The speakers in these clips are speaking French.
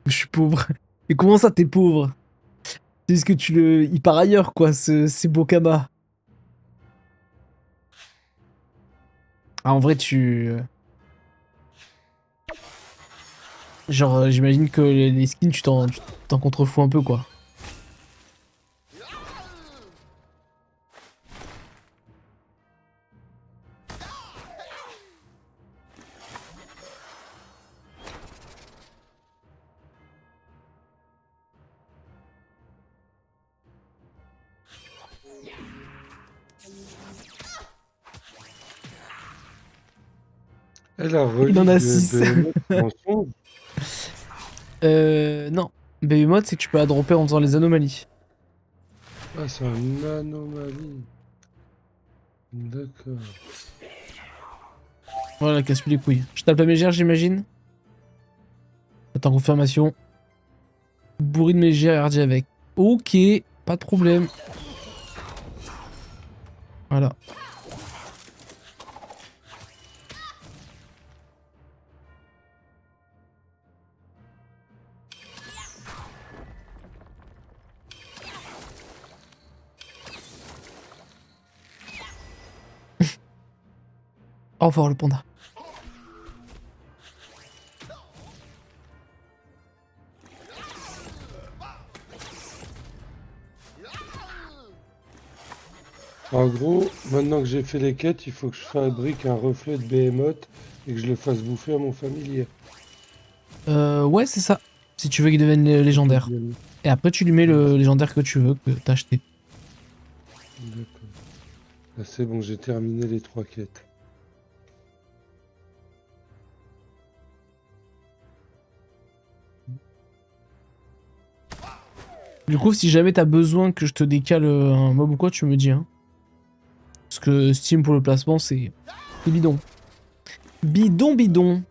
Je suis pauvre. Et comment ça, t'es pauvre? C'est juste que il part ailleurs, quoi, c'est Bokama. Ah, en vrai, genre, j'imagine que les skins, tu t'en contrefous un peu, quoi. Et la Il en relique a de 6. Behemoth, t'en songes? Non. Behemoth, c'est que tu peux la dropper en faisant les anomalies. Ah, c'est une anomalie. D'accord. Voilà, casse-lui les couilles. Je tape la mégère, j'imagine. Attends, confirmation. Bourrine mégère et RD avec. Ok, pas de problème. Voilà. Au revoir, le panda. En gros, maintenant que j'ai fait les quêtes, il faut que je fabrique un reflet de Behemoth et que je le fasse bouffer à mon familier. Ouais, c'est ça. Si tu veux qu'il devienne légendaire. Idéalement. Et après, tu lui mets Ouais, le légendaire que tu veux, que t'as acheté. d'accord. Ah, c'est bon, j'ai terminé les 3 quêtes. Du coup, si jamais t'as besoin que je te décale un mob ou quoi, tu me dis, hein. Parce que Steam pour le placement, c'est bidon. Bidon, bidon.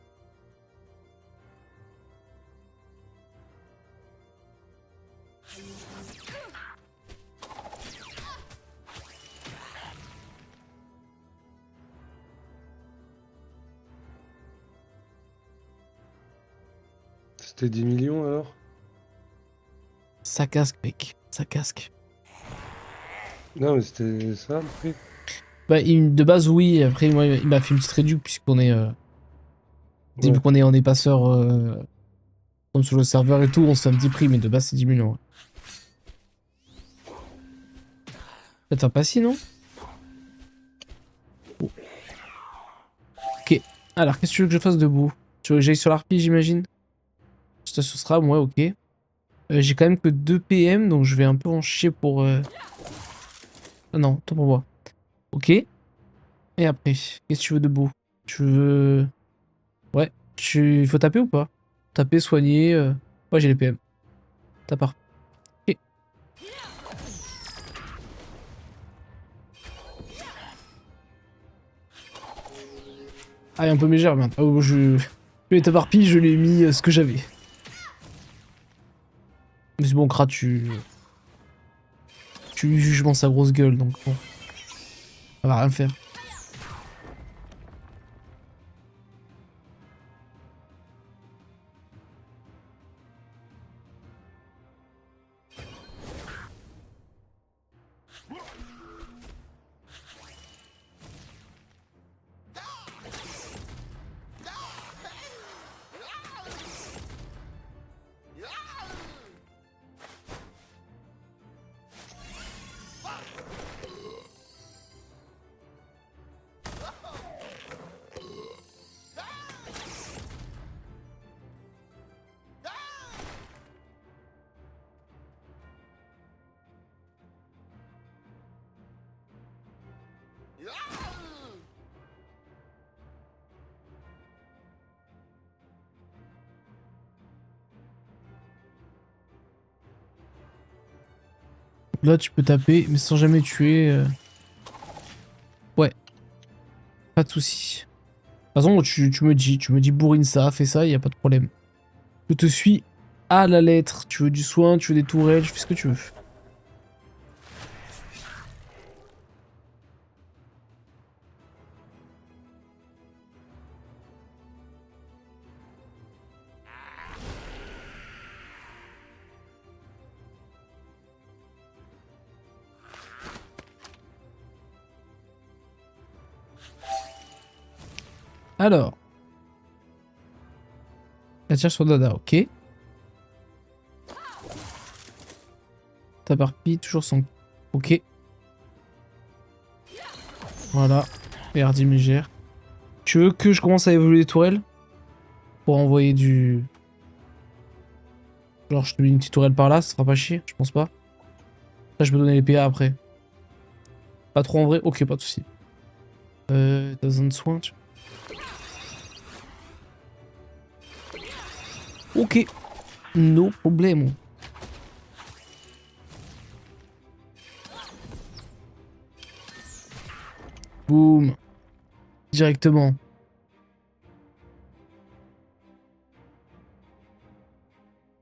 C'était 10 millions alors? Ça casque, mec. Ça casque. Non, mais c'était ça le prix? Bah, de base, oui. Après, moi, il m'a fait une petite réduction puisqu'on est... vu Ouais. qu'on est, on est passeur comme sur le serveur et tout, on se fait un petit prix, mais de base, c'est 10 millions. Ouais. Peut-être pas si, non? Ok. Alors, qu'est-ce que tu veux que je fasse debout? Tu veux que j'aille sur l'harpie, j'imagine? Ça, ce sera, ouais, ok. J'ai quand même que 2 PM, donc je vais un peu en chier pour... Ah non, tant pour moi. Ok. Et après, qu'est-ce que tu veux debout? Tu veux... Ouais. Il faut taper ou pas? Taper, soigner... Ouais, j'ai les PM. T'as part. Ok. Ah, il est un peu mégère, merde. Oh, je l'ai taparpille, je l'ai mis ce que j'avais. Mais c'est bon, Krat, tu jugements sa grosse gueule, donc bon. Ça va rien faire. Là, tu peux taper, mais sans jamais tuer. Ouais, pas de soucis. De toute façon, tu me dis bourrine ça, fais ça, y a pas de problème. Je te suis à la lettre. Tu veux du soin, tu veux des tourelles, je fais ce que tu veux. Alors. Elle tire sur Dada, ok. Tape harpie, toujours son... Ok. Voilà. Et Hardy Mégère. Tu veux que je commence à évoluer les tourelles? Pour envoyer du... Genre je te mets une petite tourelle par là, ça sera pas chier, je pense pas. Là je peux donner les PA après. Pas trop en vrai? Ok, pas de soucis. T'as besoin de soins, tu... Ok. No problème. Boum. Directement.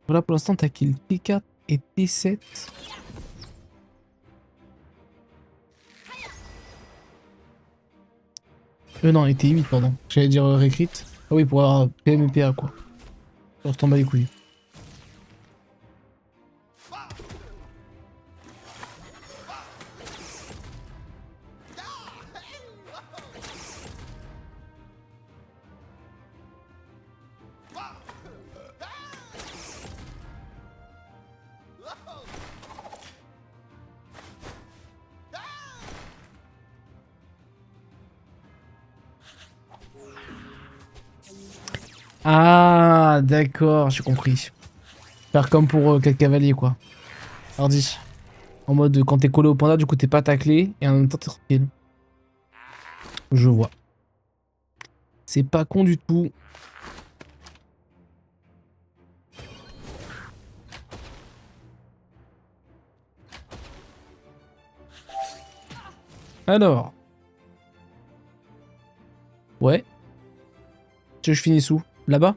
Voilà, pour l'instant, t'as kill T4 et T7. Non, et T8, pardon. J'allais dire Recrit. Ah oui, pour avoir PM et PA, quoi. Alors, t'en bats les couilles. Ah, d'accord, j'ai compris. Faire comme pour 4 cavaliers, quoi. Hardy. En mode, quand t'es collé au panda, du coup, t'es pas taclé, et en même temps, t'es tranquille. Je vois. C'est pas con du tout. Alors. Ouais. Tu veux que je finisse où? Là-bas?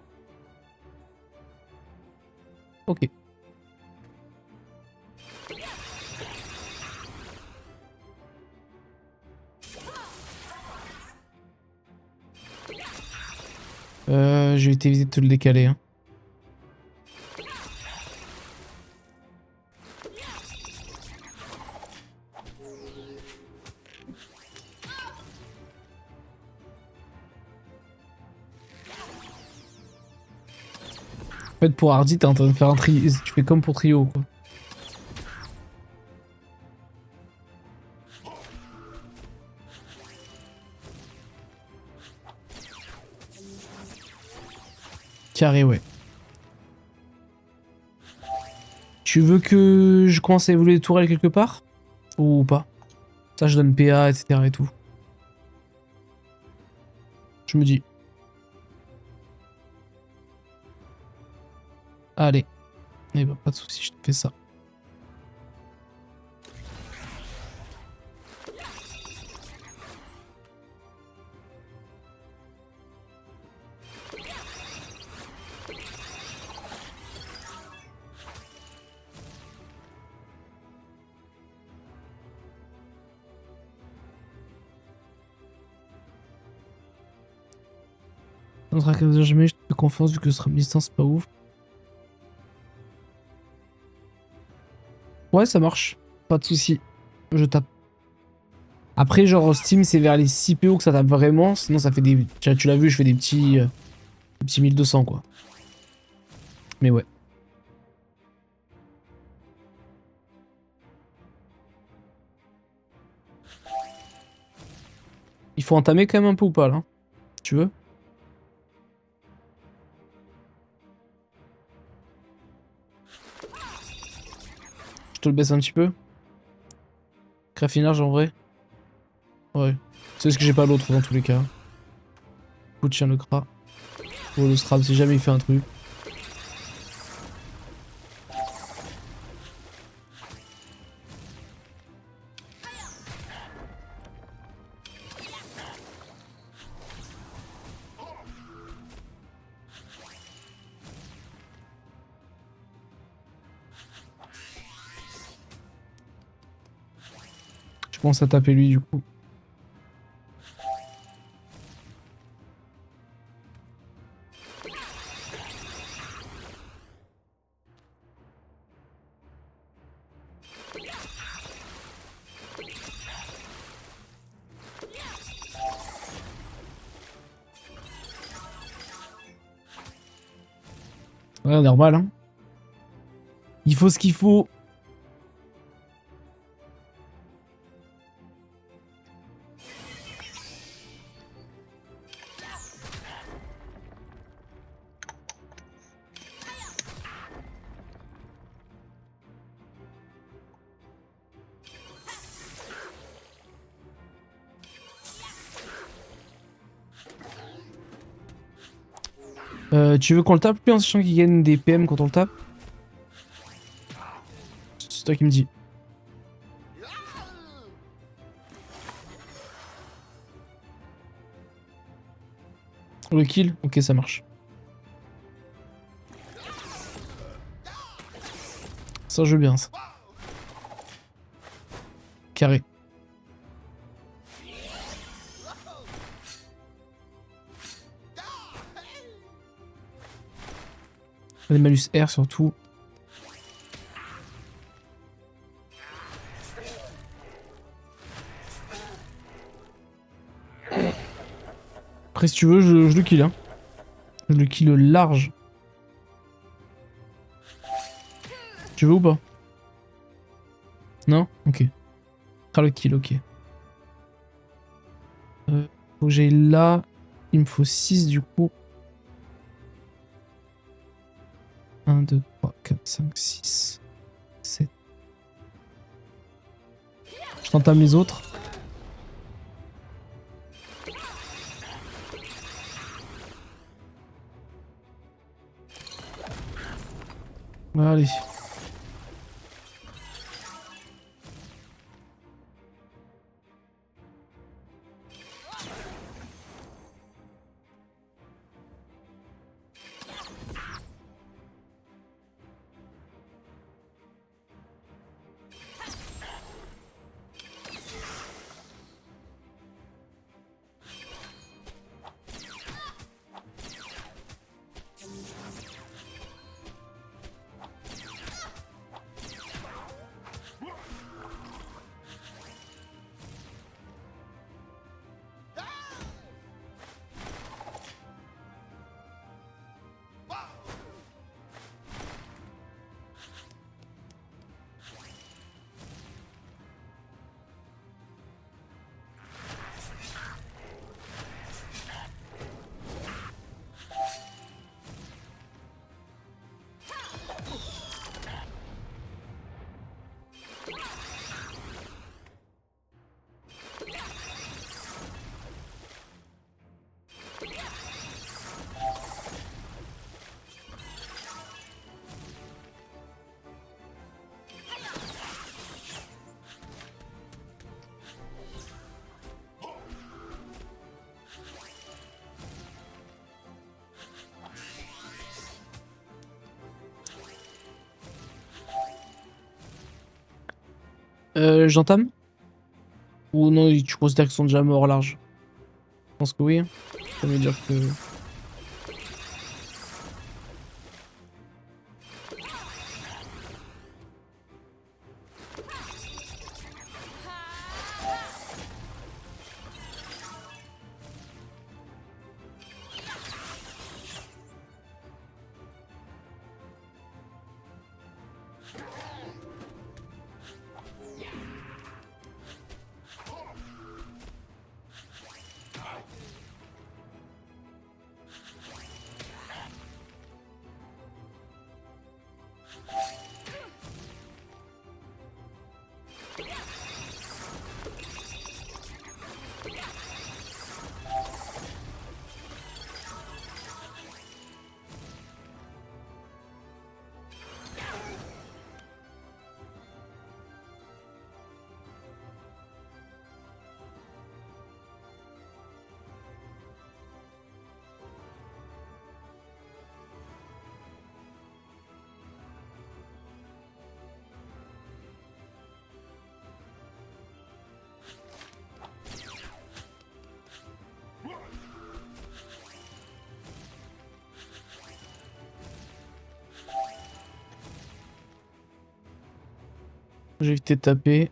Ok. Je vais t'éviter de te le décaler, hein. En fait, pour Hardy, t'es en train de faire un trio. Tu fais comme pour trio, quoi. Carré, ouais. Tu veux que je commence à évoluer les tourelles quelque part? Ou pas? Ça, je donne PA, etc. et tout. Je me dis. Allez. Eh ben, pas de soucis, je te fais ça. Notre académie, jamais je te fais confiance vu que ce sera une distance pas ouf. Ouais, ça marche. Pas de soucis. Je tape. Après, genre, Steam, c'est vers les 6 PO que ça tape vraiment. Sinon, ça fait des... Tu l'as vu, je fais des petits 1200, quoi. Mais ouais. Il faut entamer quand même un peu ou pas, là? Tu veux? Je te le baisse un petit peu. Craffinage, en vrai. Ouais. C'est ce que j'ai pas l'autre, dans tous les cas. Coup de chien le cra. Pour le strap, si jamais il fait un truc. Je pense à taper lui, du coup. Ouais, normal, hein. Il faut ce qu'il faut. Tu veux qu'on le tape lui en sachant qu'il gagne des PM quand on le tape? C'est toi qui me dis. Le kill? Ok, ça marche. Ça joue bien, ça. Carré. Les malus R surtout. Après, si tu veux, je le kill. Hein. Je le kill large. Tu veux ou pas? Non? Ok. Ah, le kill, ok. Faut que j'aille là. Il me faut 6 du coup. 1, 2, 3, 4, 5, 6, 7. Je t'entame les autres. Allez. J'entame? Ou non, tu considères qu'ils sont déjà morts large? Je pense que oui. Hein. Ça veut dire que... J'ai évité de taper.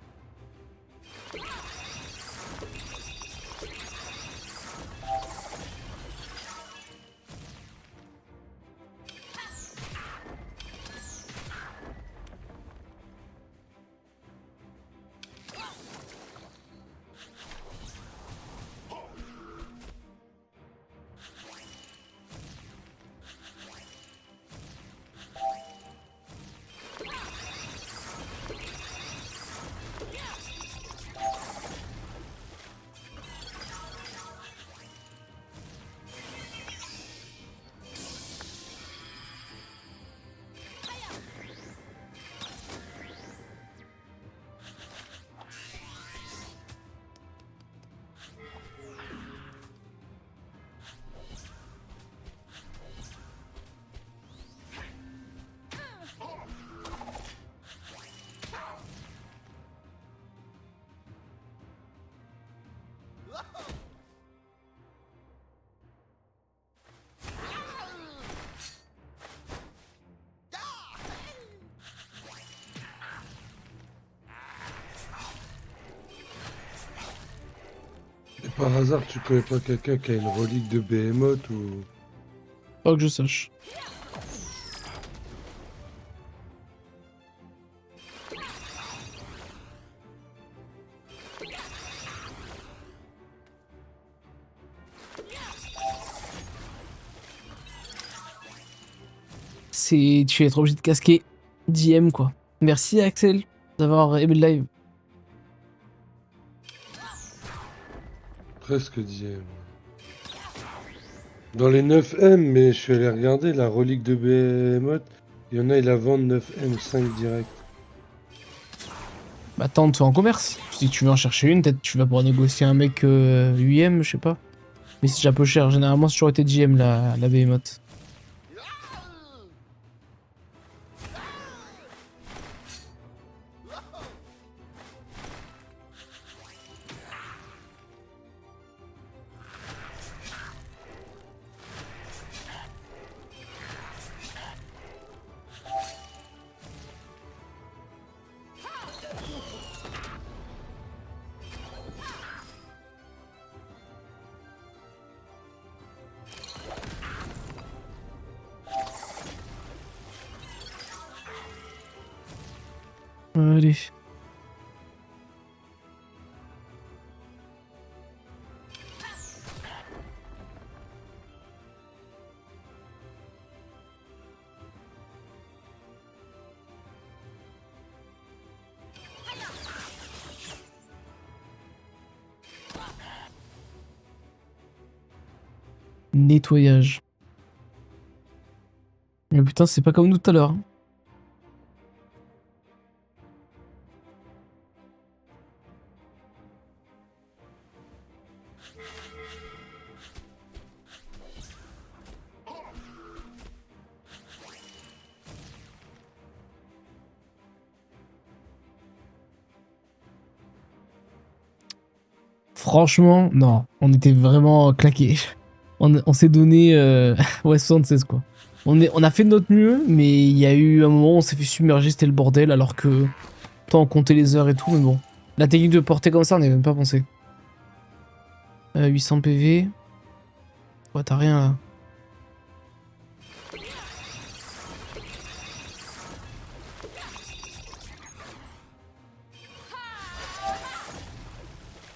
Par hasard, tu connais pas quelqu'un qui a une relique de Behemoth ou... Pas que je sache. Tu vas être obligé de casquer DM quoi. Merci Axel d'avoir aimé le live. Presque dixième. Dans les 9M, mais je suis allé regarder la relique de Behemoth. Il y en a, ils la vendent 9M5 direct. Bah tente en commerce. Si tu veux en chercher une, peut-être tu vas pouvoir négocier un mec 8ème, je sais pas. Mais c'est déjà peu cher. Généralement, c'est toujours été GM la Behemoth. Allez. Nettoyage. Mais putain, c'est pas comme nous tout à l'heure, hein. Franchement, non. On était vraiment claqués. On s'est donné ouais, 76 quoi. On a fait de notre mieux, mais il y a eu un moment où on s'est fait submerger, c'était le bordel, alors que tant on comptait les heures et tout, mais bon. La technique de porter comme ça, on n'y avait même pas pensé. 800 PV. Ouais, t'as rien là.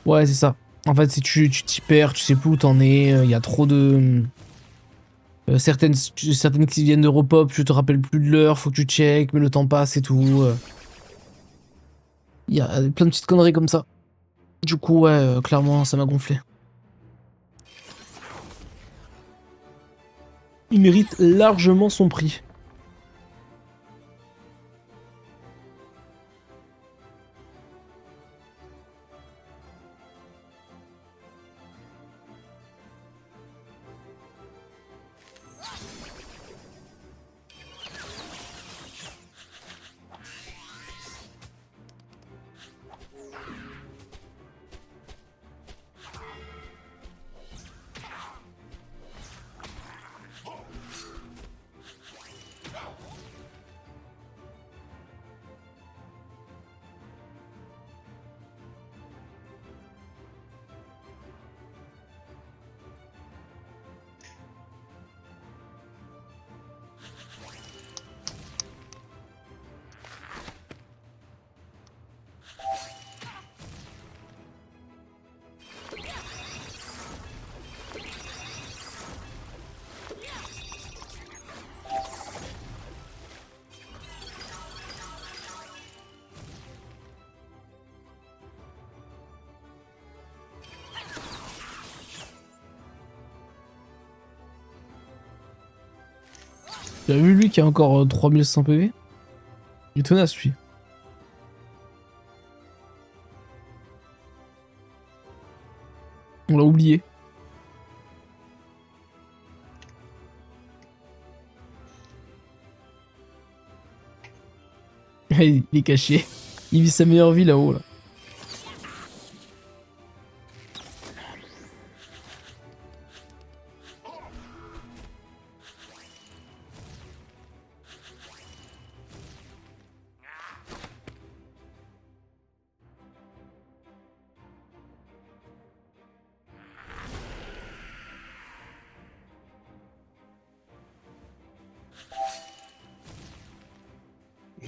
Ouais, c'est ça. En fait, si tu t'y perds, tu sais plus où t'en es, il y a trop de... certaines qui viennent de repop, tu te rappelles plus de l'heure, faut que tu check, mais le temps passe et tout. Il y a plein de petites conneries comme ça. Du coup, ouais, clairement, ça m'a gonflé. Il mérite largement son prix. Tu as vu lui qui a encore 3100 PV? Il est tenace lui. On l'a oublié. Il est caché. Il vit sa meilleure vie là-haut là.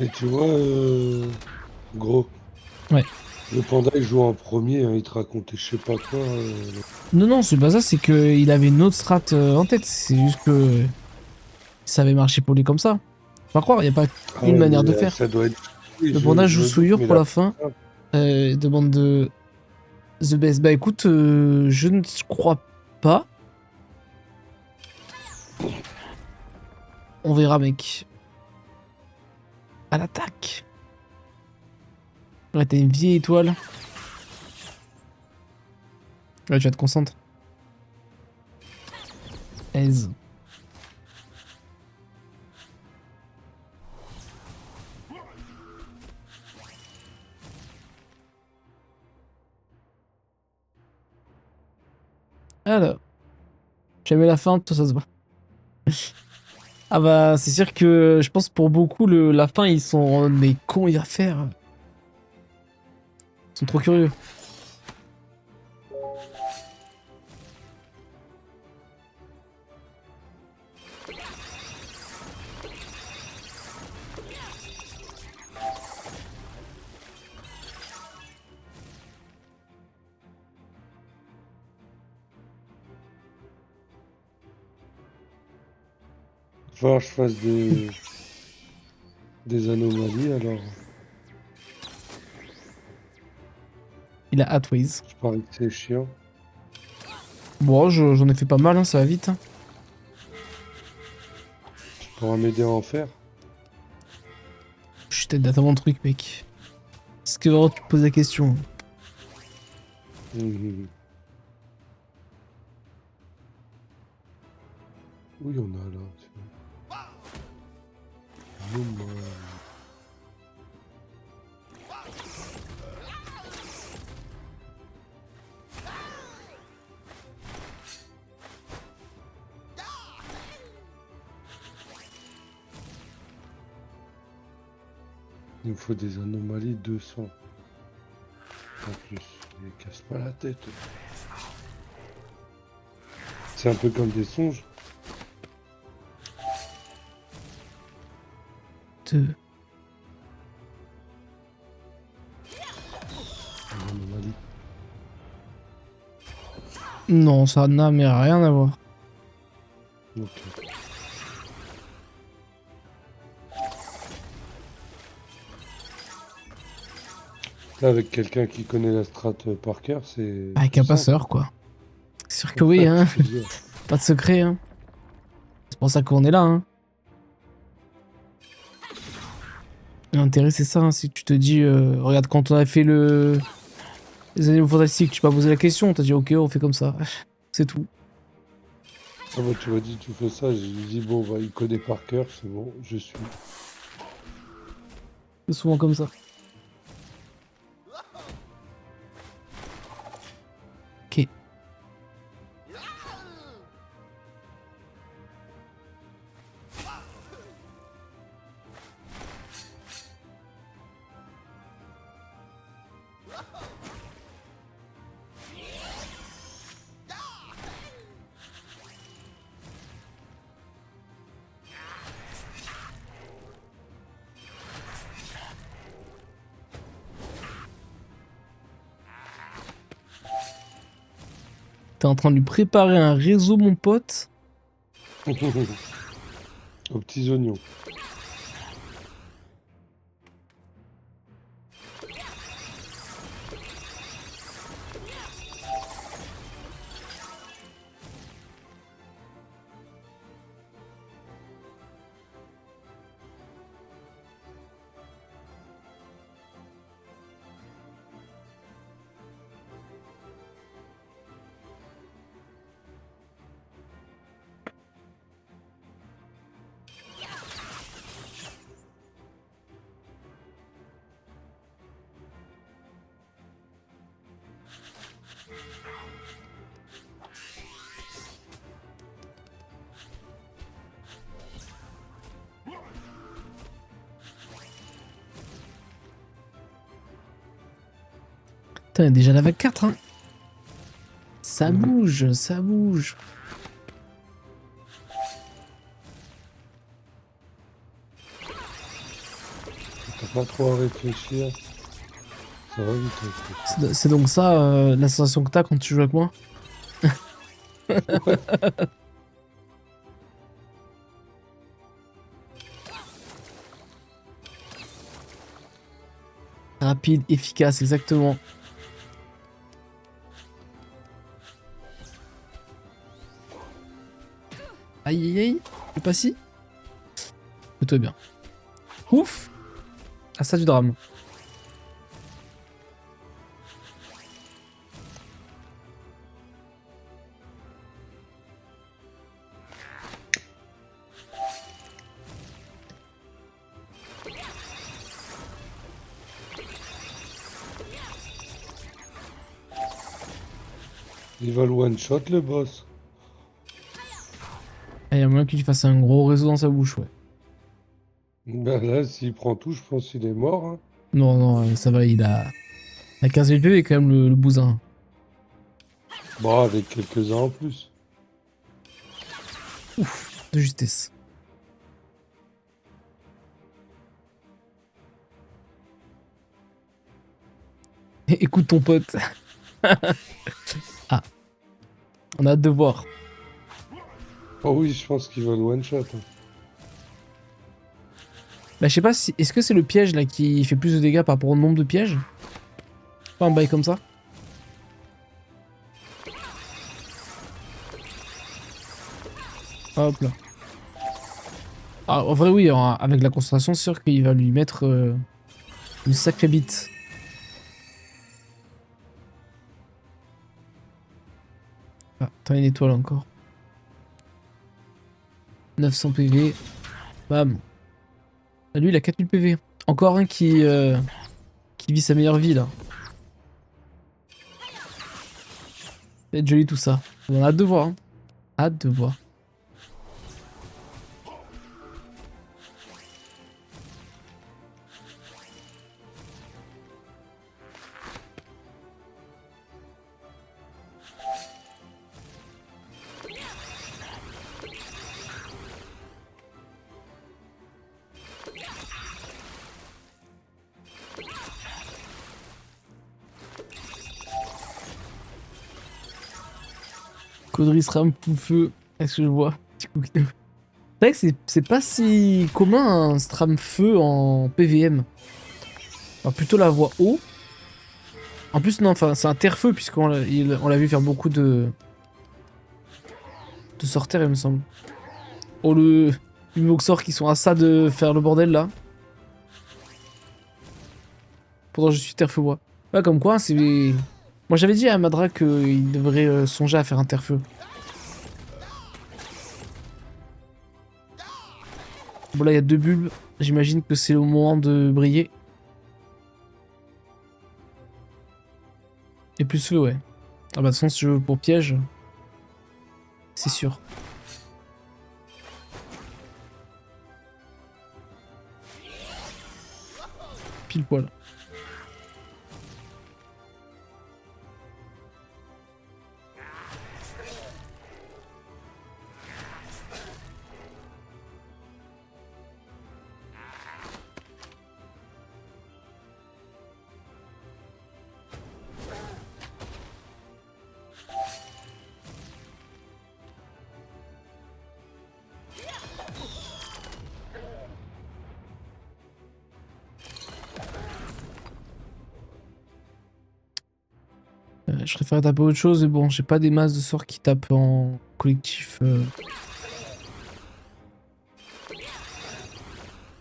Et tu vois, gros. Ouais. Le panda il joue en premier, hein, il te racontait je sais pas quoi. Non, non, c'est pas ça, c'est qu'il avait une autre strat en tête. C'est juste que ça avait marché pour lui comme ça. Faut pas croire, il n'y a pas Ah une ouais, manière mais de faire. ça doit être. Oui, Le panda je joue me doute, souillure mais pour là. la fin. Demande de The Best. Bah écoute, je ne crois pas. On verra, mec. À l'attaque. Ouais, t'as une vieille étoile. Ouais, tu vas te concentrer. Aise. Alors, jamais la fin, tout ça se voit. Ah bah, c'est sûr que je pense pour beaucoup, la fin, ils sont... Mais comment il va faire? Ils sont trop curieux. Il va falloir que je fasse des anomalies alors. Il a Hatways. Je parie que c'est chiant. Bon, j'en ai fait pas mal, hein, ça va vite. Hein. Tu pourras m'aider à en faire. Je t'aide à mon truc, mec. Est-ce que vraiment tu te poses la question? Mhm. Oui, on a là. Anomalie. Il me faut des anomalies 200. En plus, il casse pas la tête. C'est un peu comme des songes. 2. Une anomalie. Non, ça n'a mais rien à voir. Ok. Là, avec quelqu'un qui connaît la strat par cœur, c'est Avec plus un simple. passeur, quoi. C'est sûr que oui, hein. Je veux dire. Pas de secret, hein. C'est pour ça qu'on est là, hein. L'intérêt, c'est ça, hein, si tu te dis, regarde, quand on a fait les animaux fantastiques, tu m'as posé la question, t'as dit, ok, on fait comme ça. C'est tout. Ah bah, tu m'as dit, tu fais ça. J'ai dit, bon, bah, il connaît par cœur, c'est bon, je suis. C'est souvent comme ça. Ok. T'es en train de lui préparer un réseau, mon pote. Aux petits oignons. Putain, il y a déjà la vague 4, hein. Ça bouge, ça bouge. Pas trop à réfléchir. Ça va vite. C'est donc ça la sensation que t'as quand tu joues avec moi? Rapide, efficace, exactement. Aïe aïe aïe, c'est pas si. Toi bien. Ouf. Ah ça du drame. Il va le one-shot le boss. Ah, y a moyen qu'il fasse un gros réseau dans sa bouche, ouais. Ben là, s'il prend tout, je pense qu'il est mort. Hein. Non, non, ça va, il a 15 000 PV quand même le bousin. Bon, avec quelques-uns en plus. Ouf, de justesse. Écoute ton pote. Ah, on a hâte de voir. Oh oui, je pense qu'il va le one-shot. Hein. Bah, je sais pas si. Est-ce que c'est le piège là qui fait plus de dégâts par rapport au nombre de pièges? Pas un bail comme ça? Hop là. Ah, en vrai, oui, avec la concentration, c'est sûr qu'il va lui mettre une sacrée bite. Ah, t'as une étoile encore. 900 PV. Bam. Ah, lui, il a 4000 PV. Encore un qui vit sa meilleure vie là. Ça va être joli tout ça. On a hâte de voir. Hein. Hâte de voir. Caudry SRAM feu. Est-ce que je vois? C'est vrai que c'est pas si commun un SRAM feu en PVM. Enfin, plutôt la voie haut. En plus, non, enfin, c'est un terre-feu puisqu'on l'a vu faire beaucoup de sortir, il me semble. Oh, les Moxor qui sont à ça de faire le bordel là. Pourtant, je suis terre-feu bois. Ouais, comme quoi, c'est. Moi, j'avais dit à Madra qu'il devrait songer à faire un terre-feu. Bon, là, il y a 2 bulbes. J'imagine que c'est le moment de briller. Et plus feu, ouais. Ah, bah, de toute façon, si je veux pour piège, c'est sûr. Pile poil. Je préfère taper autre chose, mais bon, j'ai pas des masses de sorts qui tapent en collectif.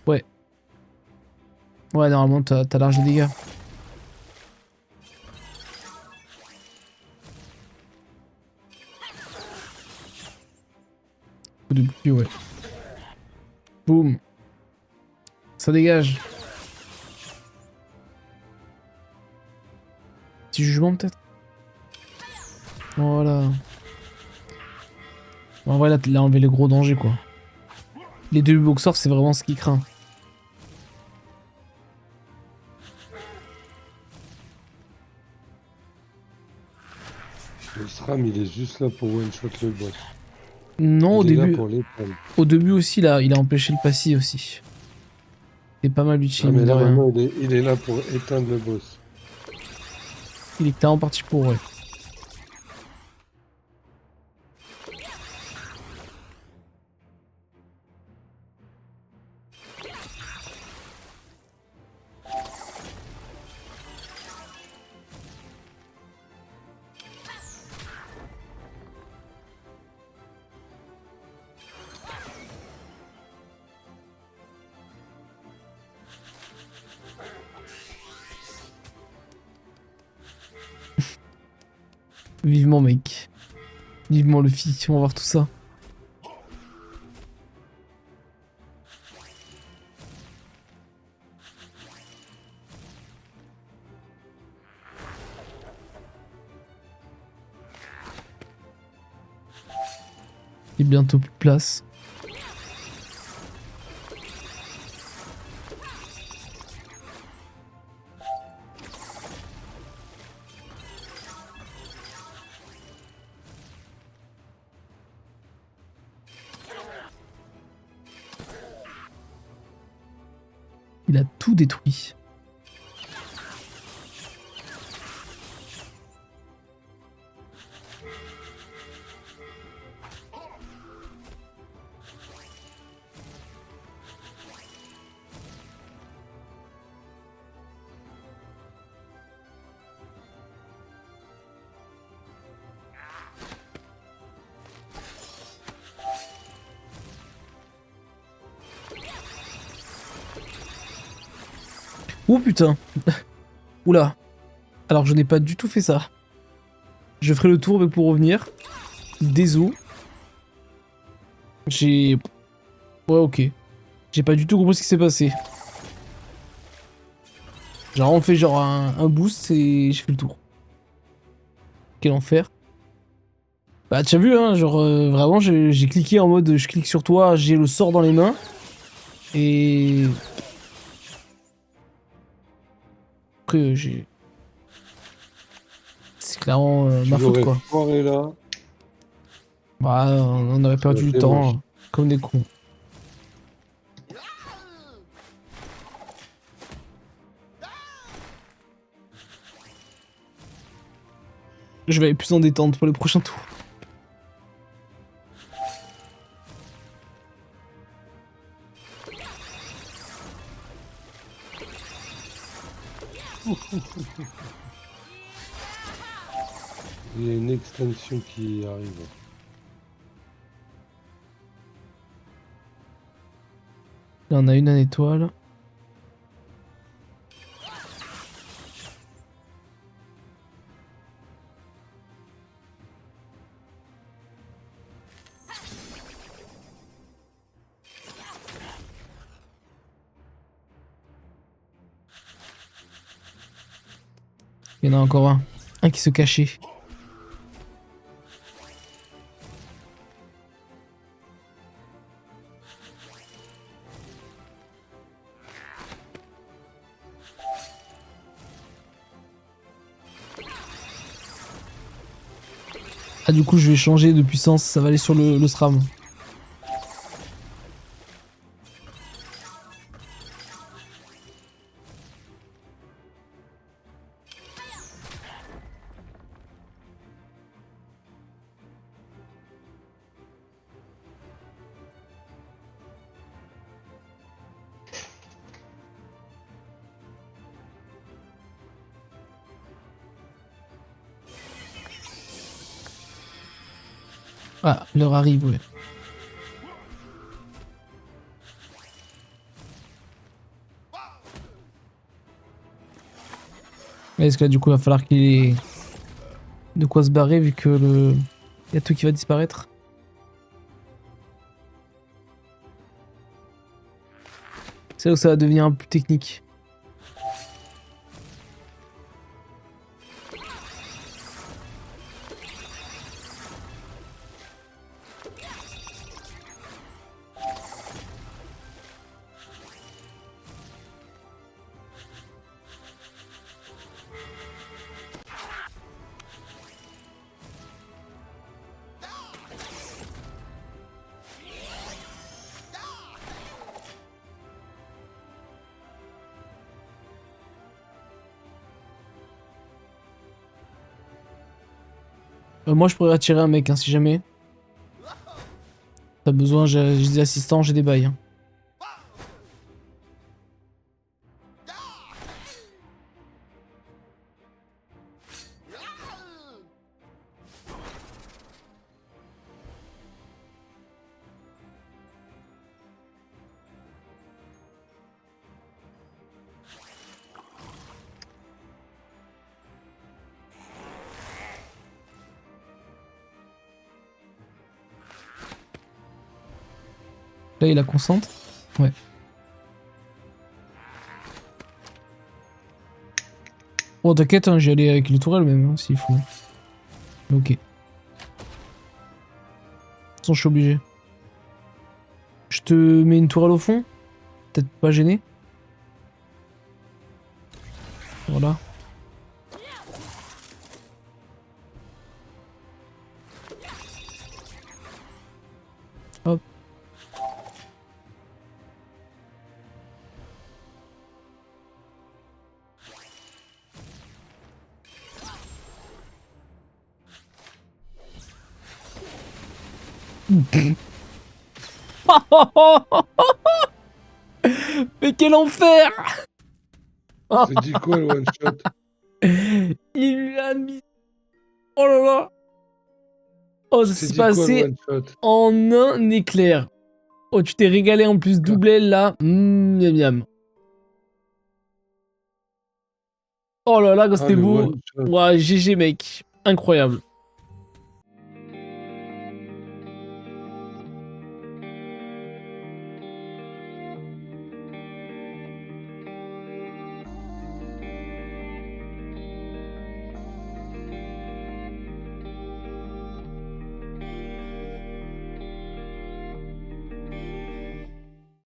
Ouais. Ouais, normalement, t'as large de dégâts. Coup de bouclier, ouais. Boum. Ça dégage. Petit jugement, peut-être. Voilà. Bon, en vrai, là, il a enlevé le gros danger, quoi. Les 2 boxers, c'est vraiment ce qui craint. Le SRAM, il est juste là pour one-shot le boss. Non, Il est là pour l'épaule. au début aussi, là, il a empêché le passif aussi. C'est pas mal utile, Ah, mais mine de là, rien. maintenant, il est là pour éteindre le boss. Il est clairement parti pour, ouais. Vivement, mec. Vivement, Luffy. On va voir tout ça. Il est bientôt plus de place. Il a tout détruit. Oh putain. Oula. Alors je n'ai pas du tout fait ça. Je ferai le tour mais pour revenir. Désolé. J'ai... Ouais, ok. J'ai pas du tout compris ce qui s'est passé. Genre on fait genre un boost et j'ai fait le tour. Quel enfer. Bah t'as vu hein, genre vraiment j'ai cliqué en mode je clique sur toi, j'ai le sort dans les mains. Et... Après j'ai... C'est clairement Tu ma faute l'aurais quoi. foiré là, Bah on aurait ça aurait perdu du été moche. temps comme des cons. Je vais aller plus en détente pour les prochains tours. Il y a une extension qui arrive. Là on a une étoile. Il y en a encore un. Un qui se cachait. Ah du coup je vais changer de puissance, ça va aller sur le SRAM. Ah, l'heure arrive, ouais. Est-ce que là du coup il va falloir qu'il ait de quoi se barrer vu que le... Il y a tout qui va disparaître. C'est là où ça va devenir un peu plus technique. Moi, je pourrais attirer un mec, hein, si jamais. T'as besoin, j'ai des assistants, j'ai des bails. Hein. Là, il la concentre. Ouais. Bon, t'inquiète, hein, j'y allais avec les tourelles même, hein, s'il faut. Ok. De toute façon, je suis obligé. Je te mets une tourelle au fond. Peut-être pas gêné. Voilà. Hop. Mais quel enfer! C'est dit quoi le one shot? Il lui a mis. Oh là là! Oh, ça C'est s'est dit quoi le passé one shot? en un éclair. Oh, tu t'es régalé en plus, doublé là. Miam miam. Oh là là, quand Ah c'était le beau. one shot. Ouah, GG mec. Incroyable.